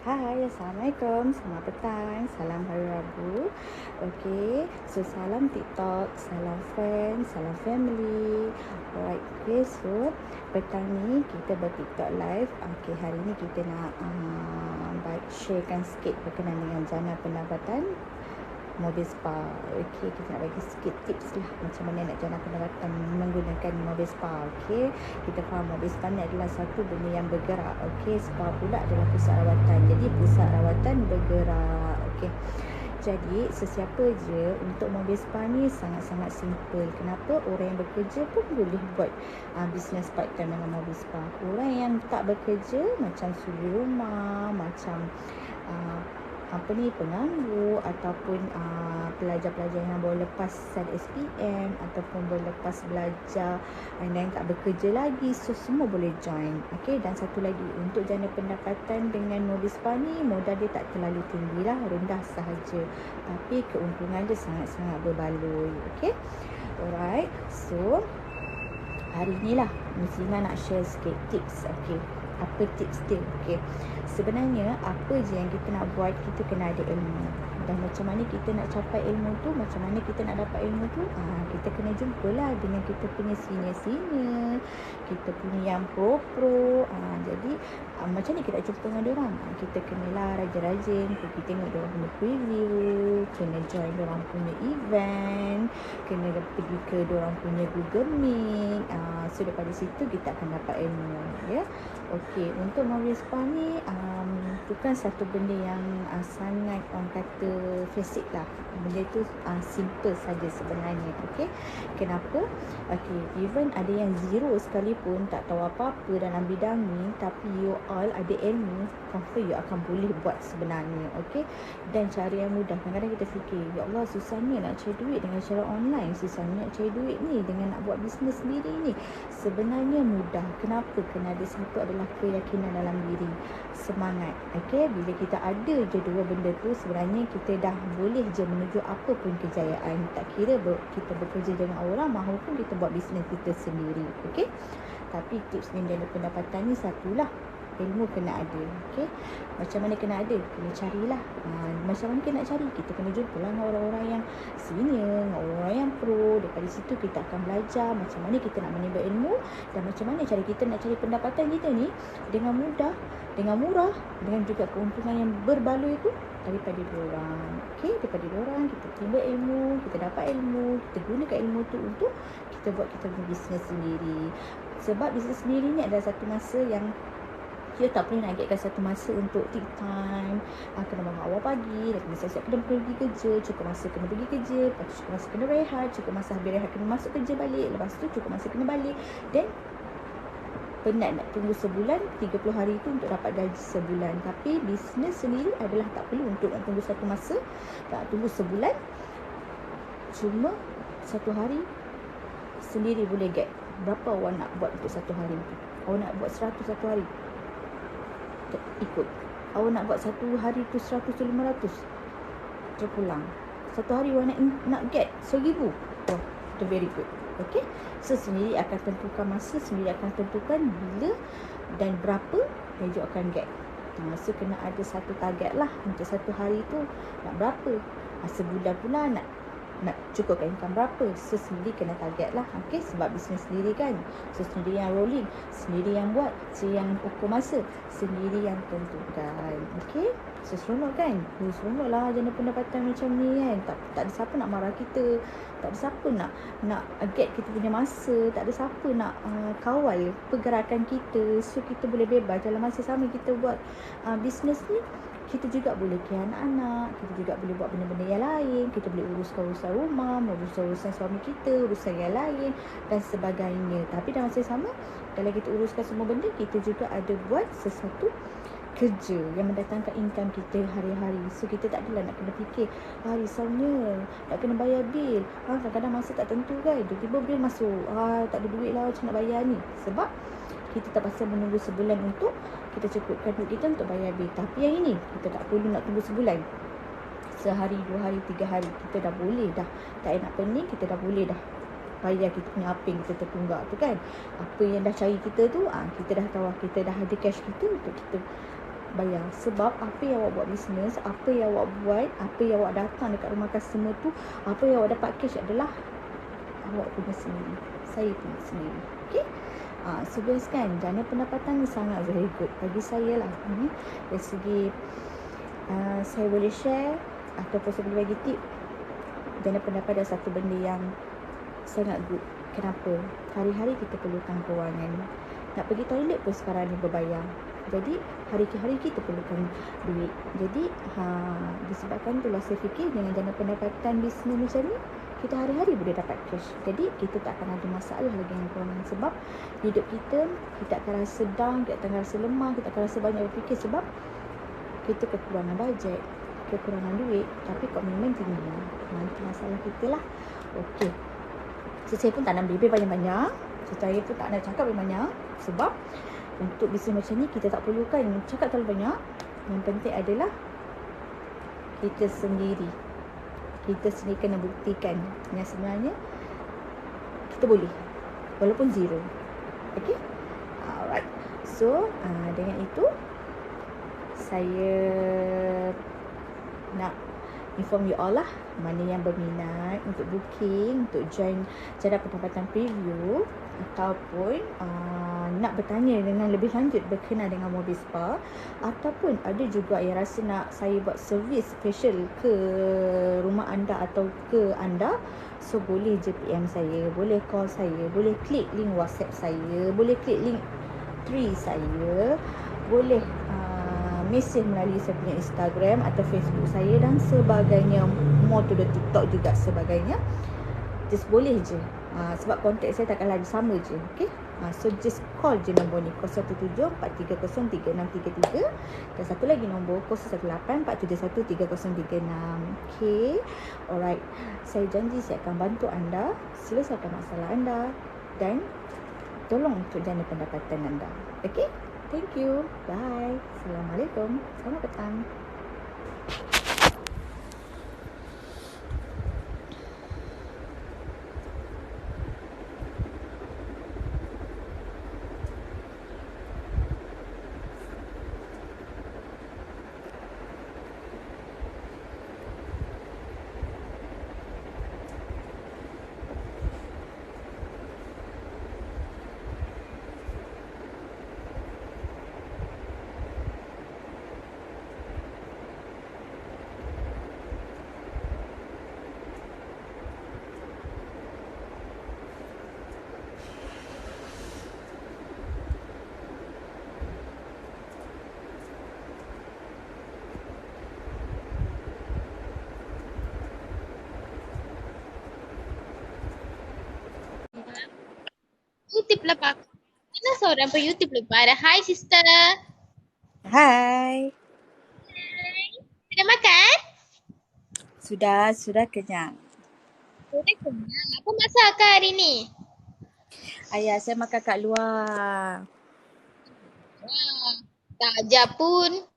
Hai, Assalamualaikum. Selamat petang. Salam Hari Rabu. Okay, so salam TikTok, salam friends, salam family. Alright, okay, so petang ni kita ber-TikTok live. Okay, hari ni kita nak sharekan sikit berkenaan dengan jana pendapatan mobil spa. Okey, kita nak bagi sikit tips lah macam mana nak jana pendapatan menggunakan mobil spa. Okey, kita faham mobil spa ni adalah satu benda yang bergerak. Okey, spa pula adalah pusat rawatan. Jadi pusat rawatan bergerak. Okey. Jadi sesiapa je untuk mobil spa ni sangat-sangat simple. Kenapa? Orang yang bekerja pun boleh buat bisnes part time dengan mobil spa. Orang yang tak bekerja macam suri rumah, macam penganggur ataupun pelajar-pelajar yang baru lepas SPM ataupun baru lepas belajar dan tak bekerja lagi, so semua boleh join. Okey, dan satu lagi untuk jana pendapatan dengan mobil spa ni, modal dia tak terlalu tinggi lah, rendah sahaja, tapi keuntungan dia sangat-sangat berbaloi. Okey, alright, so hari ni lah Musina nak share sikit tips. Okey, apa tips dia? Okey, sebenarnya apa je yang kita nak buat, kita kena ada ilmu. Dan macam mana kita nak capai ilmu tu, macam mana kita nak dapat ilmu tu, kita kena jumpalah dengan kita punya senior-senior, kita punya yang pro-pro. Jadi macam ni kita nak jumpa dengan diorang. Kita kenalah rajin-rajin, pergi tengok diorang punya preview, kena join diorang punya event, kena pergi ke diorang punya Google Meet. So daripada situ kita akan dapat ilmu, ya. Okey, untuk mobil spa ni bukan satu benda yang sangat orang kata basic lah. Benda tu simple saja sebenarnya. Okey, kenapa? Okey, even ada yang zero sekalipun, tak tahu apa-apa dalam bidang ni, tapi you all ada ilmu, confirm you akan boleh buat sebenarnya. Okey, dan cara yang mudah. Kadang-kadang kita fikir, ya Allah, susahnya nak cari duit dengan cara online, susahnya nak cari duit ni dengan nak buat bisnes sendiri ni. Sebenarnya mudah. Kenapa? Kena ada satu adalah keyakinan dalam diri, semangat. Okey, bila kita ada je dua benda tu, sebenarnya kita dah boleh je menuju apa pun kejayaan. Tak kira kita bekerja dengan orang maupun kita buat bisnes kita sendiri. Okey, tapi tips ni dan pendapatan ni satulah, ilmu kena ada. Okey, macam mana kena ada? Kena carilah. Macam mana kena nak cari? Kita kena jumpa lah dengan orang-orang yang senior, dengan orang yang pro. Daripada situ kita akan belajar macam mana kita nak menimba ilmu dan macam mana cara kita nak cari pendapatan kita ni dengan mudah, dengan murah, dengan juga keuntungan yang berbaloi tu daripada diorang. Okey, daripada diorang kita timba ilmu, kita dapat ilmu, kita gunakan ilmu tu untuk kita buat kita punya bisnes sendiri. Sebab bisnes sendiri ni adalah satu masa yang kita tak boleh nak agakkan satu masa untuk take time. Kena bangun awal pagi, dah kena siap-siap kena pergi kerja, cukup masa kena pergi kerja, lepas tu cukup masa kena rehat, cukup masa habis rehat kena masuk kerja balik, lepas tu cukup masa kena balik. Dan penat nak tunggu sebulan, 30 hari tu untuk dapat gaji sebulan. Tapi bisnes sendiri adalah tak perlu untuk nak tunggu satu masa, tak tunggu sebulan, cuma satu hari sendiri boleh get. Berapa awak nak buat untuk satu hari tu? Awak nak buat 100 satu hari, ikut. Awak nak buat satu hari tu 100 tu 500, terpulang. Satu hari awak nak get 1000. Oh, itu very good. Okey, so sendiri akan tentukan masa, sendiri akan tentukan bila dan berapa yang you akan get. So kena ada satu target lah untuk satu hari tu nak berapa. Sebulan pula nak cukupkan income berapa. So sendiri kena target lah. Okey, sebab bisnes sendiri kan, so sendiri yang rolling, sendiri yang buat, sendiri yang ukur masa, sendiri yang tentukan. Okey, so seronok kan? Seronok lah jana pendapatan macam ni kan. Tak ada siapa nak marah kita, tak ada siapa nak get kita punya masa, tak ada siapa nak kawal pergerakan kita. So kita boleh bebas. Dalam masa sama kita buat bisnes ni, kita juga boleh care anak-anak, kita juga boleh buat benda-benda yang lain, kita boleh uruskan urusan rumah, urusan suami kita, urusan yang lain dan sebagainya. Tapi dalam masa sama, kalau kita uruskan semua benda, kita juga ada buat sesuatu kerja yang mendatangkan income kita hari-hari. So kita tak adalah nak kena fikir, risaunya nak kena bayar bil, kadang-kadang masa tak tentu kan, tiba-tiba bil masuk, tak ada duit lah macam nak bayar ni. Sebab kita terpaksa menunggu sebulan untuk kita cukupkan duit kita untuk bayar bil. Tapi yang ini kita tak perlu nak tunggu sebulan. Sehari, 2 hari, 3 hari kita dah boleh dah. Tak nak pening, kita dah boleh dah bayar kita punya apa yang kita tertunggak tu kan. Apa yang dah cari kita tu, kita dah tahu, kita dah ada cash kita untuk kita bayar. Sebab apa yang awak buat bisnes, apa yang awak buat, apa yang awak datang dekat rumah customer tu, apa yang awak dapat cash adalah awak punya sendiri, saya punya sendiri. Okay. So guys kan, jana pendapatan ni sangat very good bagi saya lah. Dari segi saya boleh share ataupun saya boleh bagi tip, jana pendapatan adalah satu benda yang sangat good. Kenapa? Hari-hari kita perlukan kewangan. Nak pergi toilet pun sekarang ni berbayar. Jadi hari-hari kita perlukan duit. Jadi disebabkan itulah saya fikir dengan jana pendapatan bisnes macam ni, kita hari-hari boleh dapat cash. Jadi kita tak akan ada masalah lagi dengan kewangan. Sebab hidup kita tak akan rasa down, kita tak akan rasa lemah, kita akan rasa banyak berfikir. Sebab kita kekurangan bajet, kekurangan duit, tapi komitmen tinggi. Itu masalah kita lah. Okey. So, saya pun tak nak bebel banyak-banyak. Saya pun tak nak cakap banyak-banyak. Sebab untuk bisnes macam ni kita tak perlukan cakap terlalu banyak. Yang penting adalah kita sendiri. Kita sendiri kena buktikan yang sebenarnya kita boleh. Walaupun zero. Okay? Alright. So, dengan itu saya nak inform you all lah, mana yang berminat untuk booking, untuk join cara pendapatan preview, ataupun nak bertanya dengan lebih lanjut berkenaan dengan mobil spa, ataupun ada juga yang rasa nak saya buat servis special ke rumah anda atau ke anda, so boleh je PM saya, boleh call saya, boleh klik link WhatsApp saya, boleh klik link tree saya, boleh mesej melalui saya punya Instagram atau Facebook saya dan sebagainya, more to the TikTok juga sebagainya. Just boleh je. Sebab kontak saya takkan lagi sama je. Okay. So just call je nombor ni 0174303633 dan satu lagi nombor 0184713036. Okay. Alright. Saya janji saya akan bantu anda selesaikan masalah anda dan tolong untuk jana pendapatan anda. Okay. Thank you. Bye. Assalamualaikum. Selamat petang. YouTube lepas. Mana seorang per YouTube lepas ada. Hi sister. Hai. Sudah makan? Sudah kenyang. Sudah kenyang. Apa masakan hari ni? Ayah, saya makan kat luar. Wah, tak ajar pun.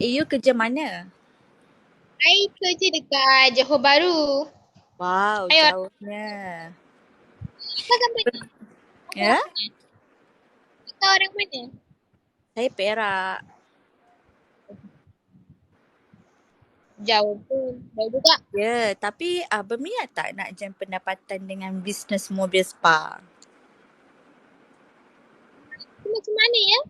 You kerja mana? I kerja dekat Johor Bahru. Wow, Ayo. jauhnya. Apa company? Ya? Kau orang mana? Saya Perak. Jauh pun. Jauh juga. Ya, tapi berminat tak nak jam pendapatan dengan bisnes mobil spa? Itu macam mana ya?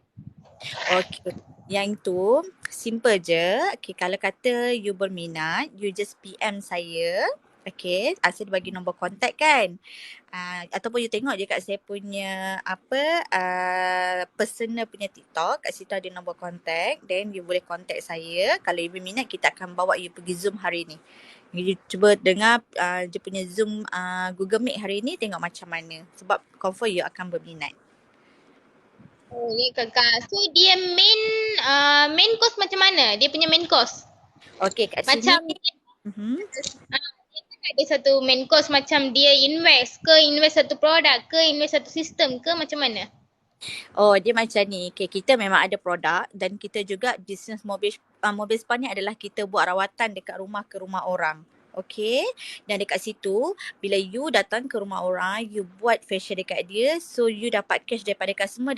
Okey. Yang itu simple je. Okay, kalau kata you berminat, you just PM saya. Okay, saya bagi nombor kontak kan. Ataupun you tengok je kat saya punya personal punya TikTok. Kat situ ada nombor kontak. Then you boleh kontak saya. Kalau you berminat, kita akan bawa you pergi Zoom hari ni. You cuba dengar dia punya Zoom Google Meet hari ni, tengok macam mana. Sebab confirm you akan berminat. Oh ya kakak. So dia main course macam mana? Dia punya main course? Okay, kat macam sini. Dia ada satu main course macam dia invest satu produk ke invest satu sistem ke macam mana? Oh, dia macam ni. Okay, kita memang ada produk dan kita juga bisnes mobil spa ni adalah kita buat rawatan dekat rumah ke rumah orang. Okay. Dan dekat situ, bila you datang ke rumah orang, you buat facial dekat dia, so you dapat cash daripada customer